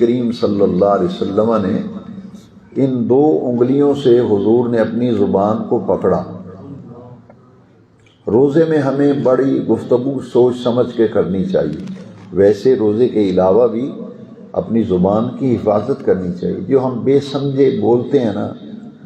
کریم صلی اللہ علیہ وسلم نے ان 2 انگلیوں سے حضور نے اپنی زبان کو پکڑا۔ روزے میں ہمیں بڑی گفتگو سوچ سمجھ کے کرنی چاہیے، ویسے روزے کے علاوہ بھی اپنی زبان کی حفاظت کرنی چاہیے۔ جو ہم بے سمجھے بولتے ہیں نا،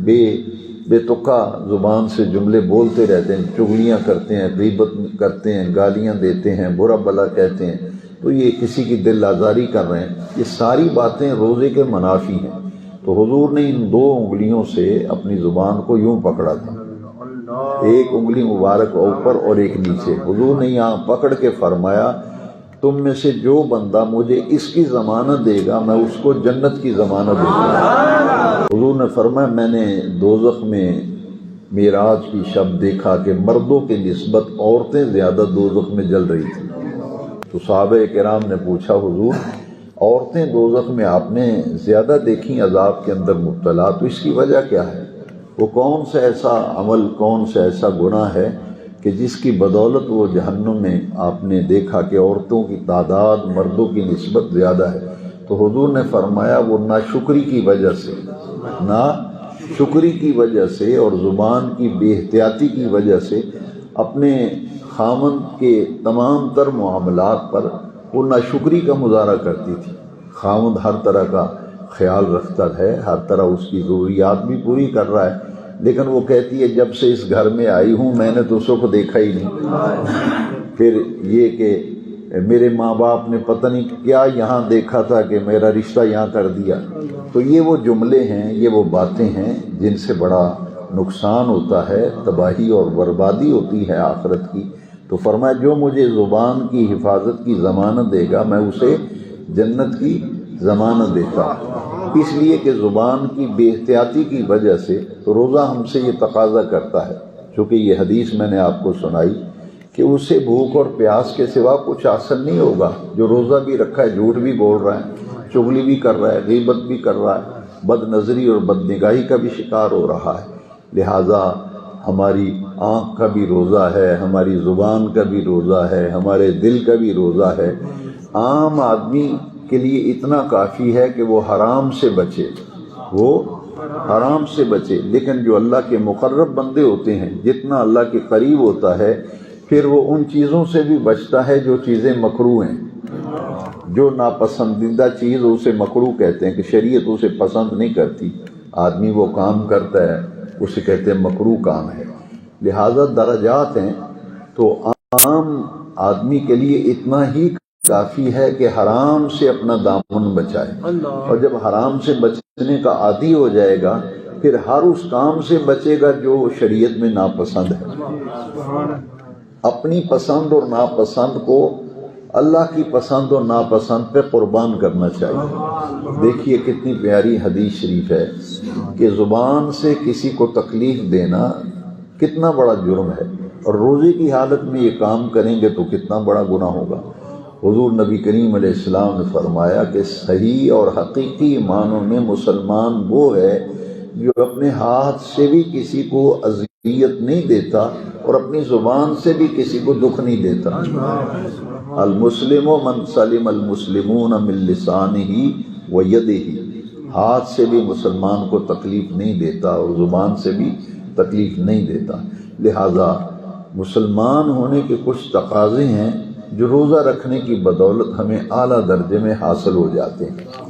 بے تکا زبان سے جملے بولتے رہتے ہیں، چغلیاں کرتے ہیں، غیبت کرتے ہیں، گالیاں دیتے ہیں، برا بھلا کہتے ہیں، تو یہ کسی کی دل آزاری کر رہے ہیں، یہ ساری باتیں روزے کے منافی ہیں۔ تو حضور نے ان 2 انگلیوں سے اپنی زبان کو یوں پکڑا تھا، ایک انگلی مبارک اوپر اور ایک نیچے۔ حضور نے یہاں پکڑ کے فرمایا تم میں سے جو بندہ مجھے اس کی ضمانت دے گا میں اس کو جنت کی ضمانت دوں گا۔ حضور نے فرمایا میں نے دوزخ میں معراج کی شب دیکھا کہ مردوں کی نسبت عورتیں زیادہ دوزخ میں جل رہی تھیں۔ تو صحابہ کرام نے پوچھا حضور عورتیں دوزخ میں آپ نے زیادہ دیکھی عذاب کے اندر مبتلا، تو اس کی وجہ کیا ہے؟ وہ کون سا ایسا عمل، کون سا ایسا گناہ ہے کہ جس کی بدولت وہ جہنم میں آپ نے دیکھا کہ عورتوں کی تعداد مردوں کی نسبت زیادہ ہے؟ تو حضور نے فرمایا وہ ناشکری کی وجہ سے، ناشکری کی وجہ سے اور زبان کی بے احتیاطی کی وجہ سے اپنے خاوند کے تمام تر معاملات پر وہ ناشکری کا مظاہرہ کرتی تھی۔ خاوند ہر طرح کا خیال رکھتا ہے، ہر طرح اس کی ضروریات بھی پوری کر رہا ہے، لیکن وہ کہتی ہے جب سے اس گھر میں آئی ہوں میں نے تو سکھ دیکھا ہی نہیں۔ پھر یہ کہ میرے ماں باپ نے پتہ نہیں کیا یہاں دیکھا تھا کہ میرا رشتہ یہاں کر دیا۔ تو یہ وہ جملے ہیں، یہ وہ باتیں ہیں جن سے بڑا نقصان ہوتا ہے، تباہی اور بربادی ہوتی ہے آخرت کی۔ تو فرمایا جو مجھے زبان کی حفاظت کی ضمانت دے گا میں اسے جنت کی ضمانت دیتا ہوں۔ اس لیے کہ زبان کی بے احتیاطی کی وجہ سے تو روزہ ہم سے یہ تقاضا کرتا ہے، چونکہ یہ حدیث میں نے آپ کو سنائی کہ اسے بھوک اور پیاس کے سوا کچھ حاصل نہیں ہوگا۔ جو روزہ بھی رکھا ہے جھوٹ بھی بول رہا ہے، چغلی بھی کر رہا ہے، غیبت بھی کر رہا ہے، بد نظری اور بد نگاہی کا بھی شکار ہو رہا ہے۔ لہٰذا ہماری آنکھ کا بھی روزہ ہے، ہماری زبان کا بھی روزہ ہے، ہمارے دل کا بھی روزہ ہے۔ عام آدمی کے لیے اتنا کافی ہے کہ وہ حرام سے بچے، وہ حرام سے بچے، لیکن جو اللہ کے مقرب بندے ہوتے ہیں، جتنا اللہ کے قریب ہوتا ہے پھر وہ ان چیزوں سے بھی بچتا ہے جو چیزیں مکروہ ہیں۔ جو ناپسندیدہ چیز اسے مکروہ کہتے ہیں کہ شریعت اسے پسند نہیں کرتی، آدمی وہ کام کرتا ہے اسے کہتے ہیں مکروہ کام ہے۔ لہذا درجات ہیں، تو عام آدمی کے لیے اتنا ہی کافی ہے کہ حرام سے اپنا دامن بچائے، اور جب حرام سے بچنے کا عادی ہو جائے گا پھر ہر اس کام سے بچے گا جو شریعت میں ناپسند ہے۔ اپنی پسند اور ناپسند کو اللہ کی پسند اور ناپسند پہ قربان کرنا چاہیے۔ دیکھیے کتنی پیاری حدیث شریف ہے کہ زبان سے کسی کو تکلیف دینا کتنا بڑا جرم ہے، اور روزے کی حالت میں یہ کام کریں گے تو کتنا بڑا گناہ ہوگا۔ حضور نبی کریم علیہ السلام نے فرمایا کہ صحیح اور حقیقی معنوں میں مسلمان وہ ہے جو اپنے ہاتھ سے بھی کسی کو اذیت نہیں دیتا اور اپنی زبان سے بھی کسی کو دکھ نہیں دیتا۔ المسلم من سلم المسلمون من لسانہ و یدہ، ہاتھ سے بھی مسلمان کو تکلیف نہیں دیتا اور زبان سے بھی تکلیف نہیں دیتا۔ لہذا مسلمان ہونے کے کچھ تقاضے ہیں جو روزہ رکھنے کی بدولت ہمیں اعلیٰ درجے میں حاصل ہو جاتے ہیں۔